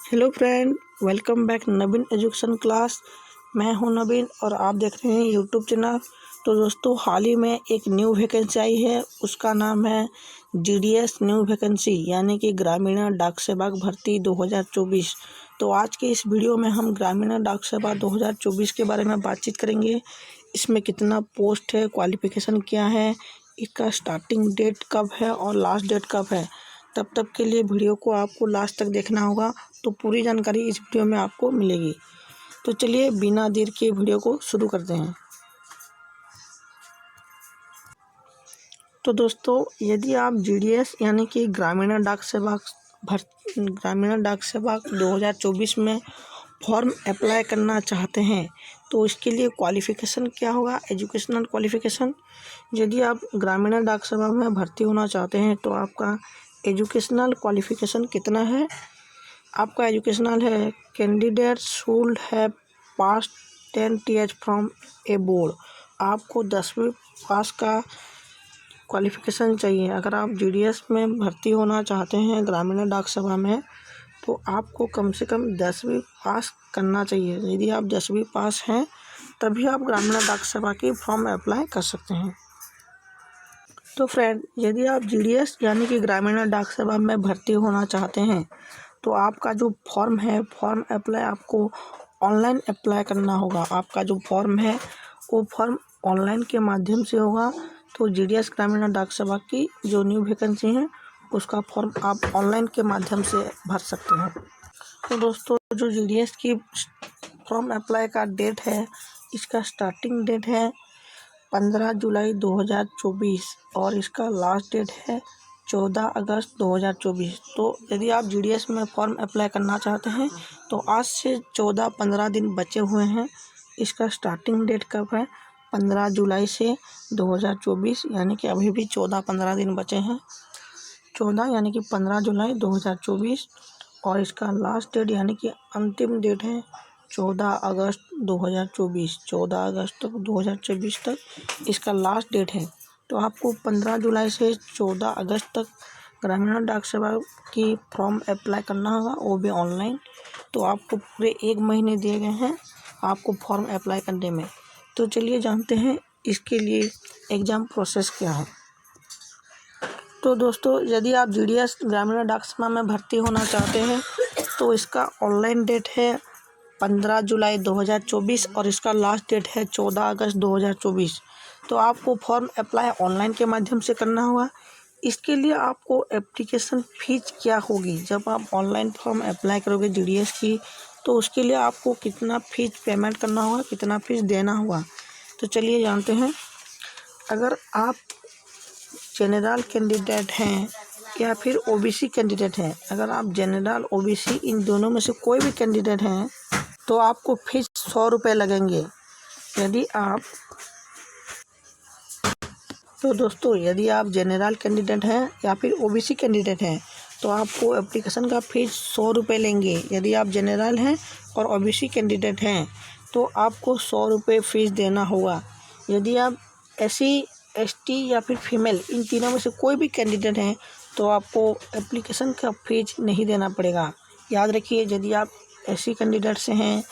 Hello friend, welcome back नवीन education class. मैं हूं नवीन और आप देख रहे हैं यूट्यूब चैनल। तो दोस्तों, हाल ही में एक न्यू वैकेंसी आई है, उसका नाम है जीडीएस न्यू वैकेंसी यानी कि ग्रामीण डाक सेवक भर्ती 2024। तो आज के इस वीडियो में हम ग्रामीण डाक सेवा 2024 के बारे में बातचीत करेंगे। इसमें कितना पोस्ट है, क्वालिफिकेशन क्या है, इसका स्टार्टिंग डेट कब है और लास्ट डेट कब है। तब तक के लिए वीडियो को आपको लास्ट तक देखना होगा, तो पूरी जानकारी इस वीडियो में आपको मिलेगी। तो चलिए बिना देर के वीडियो को शुरू करते हैं। तो दोस्तों, यदि आप जीडीएस यानी कि ग्रामीण डाक सेवा 2024 में फॉर्म अप्लाई करना चाहते हैं, तो इसके लिए क्वालिफ़िकेशन क्या होगा, एजुकेशनल क्वालिफ़िकेशन। यदि आप ग्रामीण डाक सेवा में भर्ती होना चाहते हैं तो आपका एजुकेशनल क्वालिफ़िकेशन कितना है। आपका एजुकेशनल है candidate should have pass 10th year from A board. आपको 10वीं पास का क्वालिफ़िकेशन चाहिए। अगर आप जीडीएस में भर्ती होना चाहते हैं ग्रामीण डाक सेवा में, तो आपको कम से कम 10वीं पास करना चाहिए। यदि आप 10वीं पास हैं तभी आप ग्रामीण डाक सेवा की फॉर्म अप्लाई कर सकते हैं। तो फ्रेंड, यदि आप जीडीएस यानी कि ग्रामीण डाक सेवा में भर्ती होना चाहते हैं तो आपका जो फॉर्म है, फॉर्म अप्लाई आपको ऑनलाइन अप्लाई करना होगा। आपका जो फॉर्म है वो फॉर्म ऑनलाइन के माध्यम से होगा। तो जीडीएस ग्रामीण डाक सेवा की जो न्यू वैकेंसी है उसका फॉर्म आप ऑनलाइन के माध्यम से भर सकते हैं। तो दोस्तों, जो जीडीएस की फॉर्म अप्लाई का डेट है, इसका स्टार्टिंग डेट है 15 जुलाई 2024 और इसका लास्ट डेट है 14 अगस्त 2024। तो यदि आप जीडीएस में फॉर्म अप्लाई करना चाहते हैं तो आज से 14-15 दिन बचे हुए हैं। इसका स्टार्टिंग डेट कब है, 15 जुलाई से 2024, यानी कि अभी भी 14-15 दिन बचे हैं। 14 यानी कि 15 जुलाई 2024 और इसका लास्ट डेट यानी कि अंतिम डेट है 14 अगस्त 2024। 14 अगस्त तक 2024 तक इसका लास्ट डेट है। तो आपको 15 जुलाई से 14 अगस्त तक ग्रामीण डाक सेवा की फॉर्म अप्लाई करना होगा, वो भी ऑनलाइन। तो आपको पूरे 1 महीने दिए गए हैं आपको फॉर्म अप्लाई करने में। तो चलिए जानते हैं इसके लिए एग्ज़ाम प्रोसेस क्या है। तो दोस्तों, यदि आप जीडीएस ग्रामीण डाक सेवा में भर्ती होना चाहते हैं तो इसका ऑनलाइन डेट है 15 जुलाई 2024 और इसका लास्ट डेट है 14 अगस्त 2024। तो आपको फॉर्म अप्लाई ऑनलाइन के माध्यम से करना होगा। इसके लिए आपको एप्लीकेशन फ़ीस क्या होगी, जब आप ऑनलाइन फॉर्म अप्लाई करोगे जीडीएस की, तो उसके लिए आपको कितना फ़ीस पेमेंट करना होगा, कितना फ़ीस देना होगा। तो चलिए जानते हैं। अगर आप जनरल कैंडिडेट हैं या फिर ओबीसी कैंडिडेट हैं, अगर आप जनरल ओबीसी इन दोनों में से कोई भी कैंडिडेट हैं तो आपको फीस 100 रुपये लगेंगे। यदि आप तो दोस्तों, यदि आप जनरल कैंडिडेट हैं या फिर ओबीसी कैंडिडेट हैं तो आपको एप्लीकेशन का फ़ीस 100 रुपये लेंगे। यदि आप जनरल हैं और ओबीसी कैंडिडेट हैं तो आपको 100 रुपये फ़ीस देना होगा। यदि आप एससी, एसटी या फिर फीमेल इन तीनों में से कोई भी कैंडिडेट हैं तो आपको एप्लीकेशन का फ़ीस नहीं देना पड़ेगा। याद रखिए, यदि आप एससी कैंडिडेट से हैं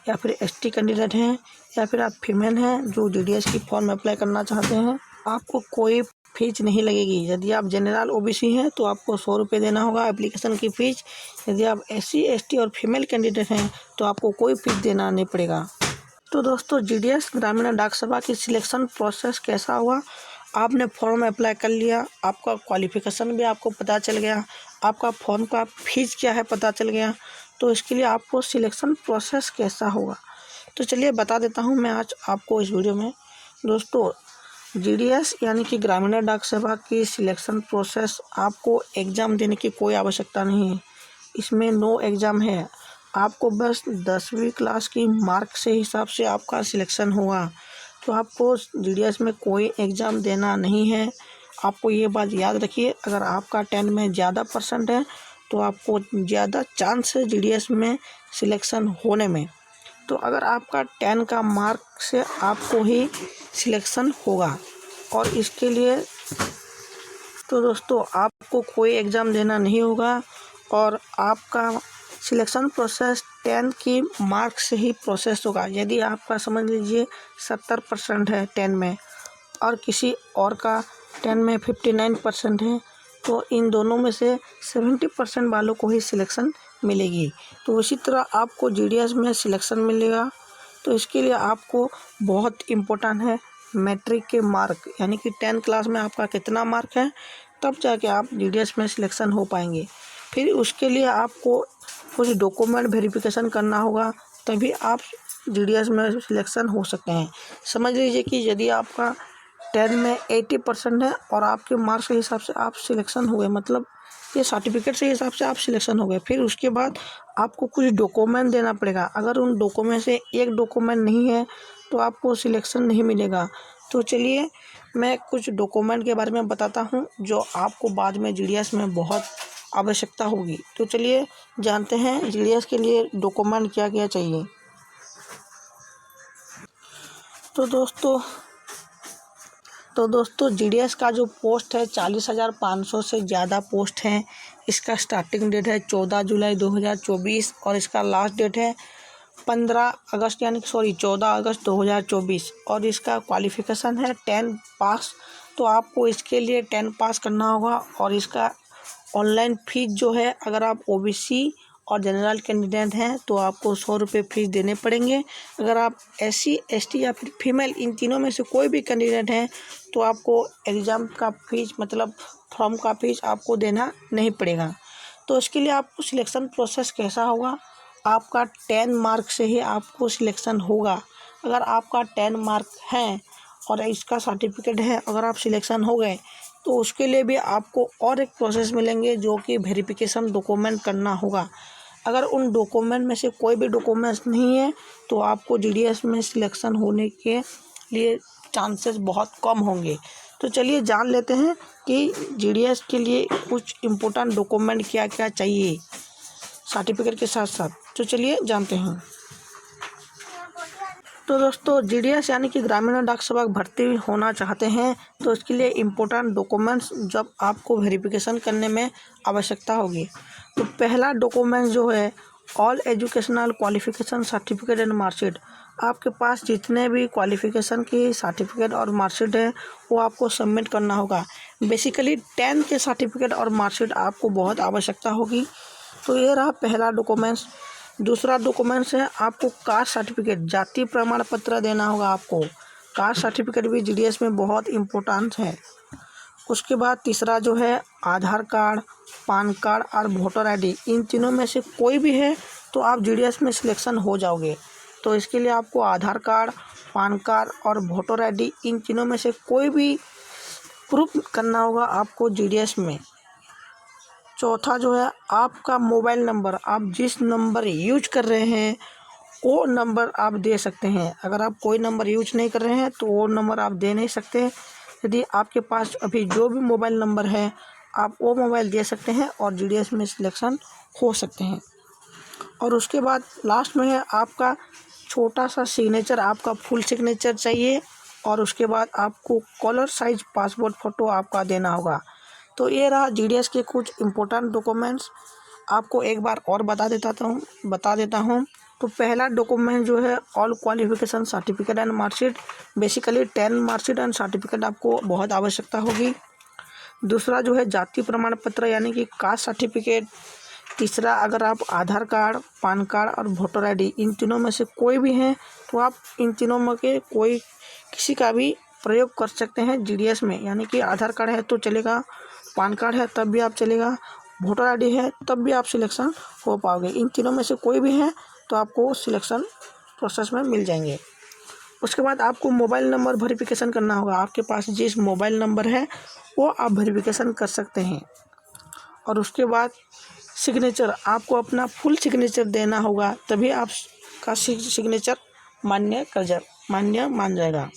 या फिर एसटी कैंडिडेट हैं या फिर आप फीमेल हैं जो जीडीएस की फॉर्म अप्लाई करना चाहते हैं, आपको कोई फ़ीस नहीं लगेगी। यदि आप जनरल ओबीसी हैं तो आपको 100 रुपये देना होगा एप्लीकेशन की फ़ीस। यदि आप एससी, एसटी और फीमेल कैंडिडेट हैं तो आपको कोई फ़ीस देना नहीं पड़ेगा। तो दोस्तों, जीडीएस ग्रामीण डाक सेवा की सिलेक्शन प्रोसेस कैसा हुआ। आपने फॉर्म अप्लाई कर लिया, आपका क्वालिफ़िकेशन भी आपको पता चल गया, आपका फॉर्म का फ़ीस क्या है पता चल गया। तो इसके लिए आपको सिलेक्शन प्रोसेस कैसा होगा, तो चलिए बता देता हूँ मैं आज आपको इस वीडियो में। दोस्तों, जीडीएस यानी कि ग्रामीण डाक सेवा की सिलेक्शन प्रोसेस, आपको एग्ज़ाम देने की कोई आवश्यकता नहीं है। इसमें नो एग्ज़ाम है। आपको बस 10वीं क्लास की मार्क से हिसाब से आपका सिलेक्शन होगा। तो आपको जीडीएस में कोई एग्ज़ाम देना नहीं है। आपको ये बात याद रखिए, अगर आपका 10 में ज़्यादा परसेंट है तो आपको ज़्यादा चांस है जीडीएस में सिलेक्शन होने में। तो अगर आपका 10 का मार्क से आपको ही सिलेक्शन होगा। और इसके लिए तो दोस्तों, आपको कोई एग्ज़ाम देना नहीं होगा और आपका सिलेक्शन प्रोसेस 10 की मार्क से ही प्रोसेस होगा। यदि आपका समझ लीजिए 70% है 10 में और किसी और का 10 में 59% है, तो इन दोनों में से 70% वालों को ही सिलेक्शन मिलेगी। तो इसी तरह आपको जीडीएस में सिलेक्शन मिलेगा। तो इसके लिए आपको बहुत इम्पोर्टेंट है मैट्रिक के मार्क, यानी कि 10 क्लास में आपका कितना मार्क है, तब जाके आप जीडीएस में सिलेक्शन हो पाएंगे। फिर उसके लिए आपको कुछ डॉक्यूमेंट वेरिफिकेशन करना होगा, तभी आप जीडीएस में सिलेक्शन हो सकते हैं। समझ लीजिए कि यदि आपका 10 में 80% है और आपके मार्क्स के हिसाब से आप सिलेक्शन हुए, मतलब ये सर्टिफिकेट के हिसाब से आप सिलेक्शन हो गए। फिर उसके बाद आपको कुछ डॉक्यूमेंट देना पड़ेगा। अगर उन डॉक्यूमेंट से एक डॉक्यूमेंट नहीं है तो आपको सिलेक्शन नहीं मिलेगा। तो चलिए मैं कुछ डॉक्यूमेंट के बारे में बताता हूँ जो आपको बाद में जीडीएस में बहुत आवश्यकता होगी। तो चलिए जानते हैं जीडीएस के लिए डॉक्यूमेंट क्या क्या चाहिए। तो दोस्तों जीडीएस का जो पोस्ट है 40,500 से ज़्यादा पोस्ट हैं। इसका स्टार्टिंग डेट है 14 जुलाई 2024 और इसका लास्ट डेट है 14 अगस्त 2024 और इसका क्वालिफ़िकेशन है 10 पास। तो आपको इसके लिए 10 पास करना होगा और इसका ऑनलाइन फीस जो है, अगर आप ओबीसी और जनरल कैंडिडेट हैं तो आपको 100 रुपये फीस देने पड़ेंगे। अगर आप एससी, एसटी या फिर फीमेल इन तीनों में से कोई भी कैंडिडेट हैं तो आपको एग्ज़ाम का फीस, मतलब फॉर्म का फीस आपको देना नहीं पड़ेगा। तो इसके लिए आपको सिलेक्शन प्रोसेस कैसा होगा, आपका 10 मार्क से ही आपको सिलेक्शन होगा। अगर आपका 10 मार्क है और इसका सर्टिफिकेट है, अगर आप सिलेक्शन हो गए तो उसके लिए भी आपको और एक प्रोसेस मिलेंगे जो कि वेरिफिकेशन डॉक्यूमेंट करना होगा। अगर उन डॉक्यूमेंट में से कोई भी डॉक्यूमेंट्स नहीं है तो आपको जीडीएस में सिलेक्शन होने के लिए चांसेस बहुत कम होंगे। तो चलिए जान लेते हैं कि जीडीएस के लिए कुछ इम्पोर्टेंट डॉक्यूमेंट क्या क्या चाहिए सर्टिफिकेट के साथ साथ। तो चलिए जानते हैं। तो दोस्तों जीडीएस यानी कि ग्रामीण डाक सेवक भर्ती होना चाहते हैं तो इसके लिए इम्पोर्टेंट डॉक्यूमेंट्स जब आपको वेरिफिकेशन करने में आवश्यकता होगी, तो पहला डॉक्यूमेंट जो है all educational qualification certificate and marksheet. आपके पास जितने भी क्वालिफिकेशन की सर्टिफिकेट और मार्कशीट है वो आपको सबमिट करना होगा। बेसिकली 10 के सर्टिफिकेट और मार्कशीट आपको बहुत आवश्यकता होगी। तो ये रहा पहला डॉक्यूमेंट्स। दूसरा डॉक्यूमेंट्स है आपको कास्ट सर्टिफिकेट, जाति प्रमाण पत्र देना होगा आपको। कास्ट सर्टिफिकेट भी जीडीएस में बहुत इम्पोर्टेंट है। उसके बाद तीसरा जो है आधार कार्ड, पान कार्ड और वोटर आईडी, इन तीनों में से कोई भी है तो आप जीडीएस में सिलेक्शन हो जाओगे। तो इसके लिए आपको आधार कार्ड, पान कार्ड और वोटर आईडी, इन तीनों में से कोई भी प्रूफ करना होगा आपको जीडीएस में। चौथा जो है आपका मोबाइल नंबर, आप जिस नंबर यूज कर रहे हैं वो नंबर आप दे सकते हैं। अगर आप कोई नंबर यूज नहीं कर रहे हैं तो वो नंबर आप दे नहीं सकते। यदि आपके पास अभी जो भी मोबाइल नंबर है आप वो मोबाइल दे सकते हैं और जीडीएस में सिलेक्शन हो सकते हैं। और उसके बाद लास्ट में है आपका छोटा सा सिग्नेचर, आपका फुल सिग्नेचर चाहिए और उसके बाद आपको कलर साइज पासपोर्ट फ़ोटो आपका देना होगा। तो ये रहा जीडीएस के कुछ इम्पोर्टेंट डॉक्यूमेंट्स। आपको एक बार और बता देता हूँ। तो पहला डॉक्यूमेंट जो है all qualification certificate and marksheet, basically 10 marksheet and certificate आपको बहुत आवश्यकता होगी। दूसरा जो है जाति प्रमाण पत्र यानी कि कास्ट सर्टिफिकेट। तीसरा अगर आप आधार कार्ड, पान कार्ड और वोटर आईडी, इन तीनों में से कोई भी हैं तो आप इन तीनों में के कोई किसी का भी प्रयोग कर सकते हैं जीडीएस में। यानी कि आधार कार्ड है तो चलेगा, पान कार्ड है तब भी आप चलेगा, वोटर आईडी है तब भी आप सिलेक्शन हो पाओगे। इन तीनों में से कोई भी है तो आपको सिलेक्शन प्रोसेस में मिल जाएंगे। उसके बाद आपको मोबाइल नंबर वेरिफिकेशन करना होगा। आपके पास जिस मोबाइल नंबर है वो आप वेरिफिकेशन कर सकते हैं। और उसके बाद सिग्नेचर, आपको अपना फुल सिग्नेचर देना होगा, तभी आपका सिग्नेचर मान्य मान जाएगा।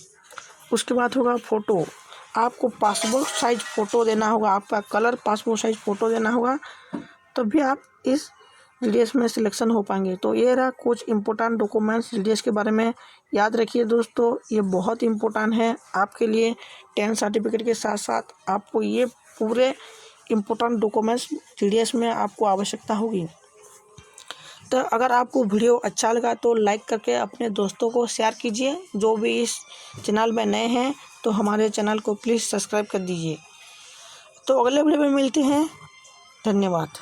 उसके बाद होगा फ़ोटो, आपको पासपोर्ट साइज फ़ोटो देना होगा, आपका कलर पासपोर्ट साइज फ़ोटो देना होगा, तभी आप इस जीडीएस में सिलेक्शन हो पाएंगे। तो ये रहा कुछ इम्पोर्टेंट डॉक्यूमेंट्स जीडीएस के बारे में। याद रखिए दोस्तों, ये बहुत इम्पोर्टेंट है आपके लिए। 10 सर्टिफिकेट के साथ साथ आपको ये पूरे इम्पोर्टेंट डॉक्यूमेंट्स जीडीएस में आपको आवश्यकता होगी। तो अगर आपको वीडियो अच्छा लगा तो लाइक करके अपने दोस्तों को शेयर कीजिए। जो भी इस चैनल में नए हैं तो हमारे चैनल को प्लीज़ सब्सक्राइब कर दीजिए। तो अगले वीडियो में मिलते हैं। धन्यवाद।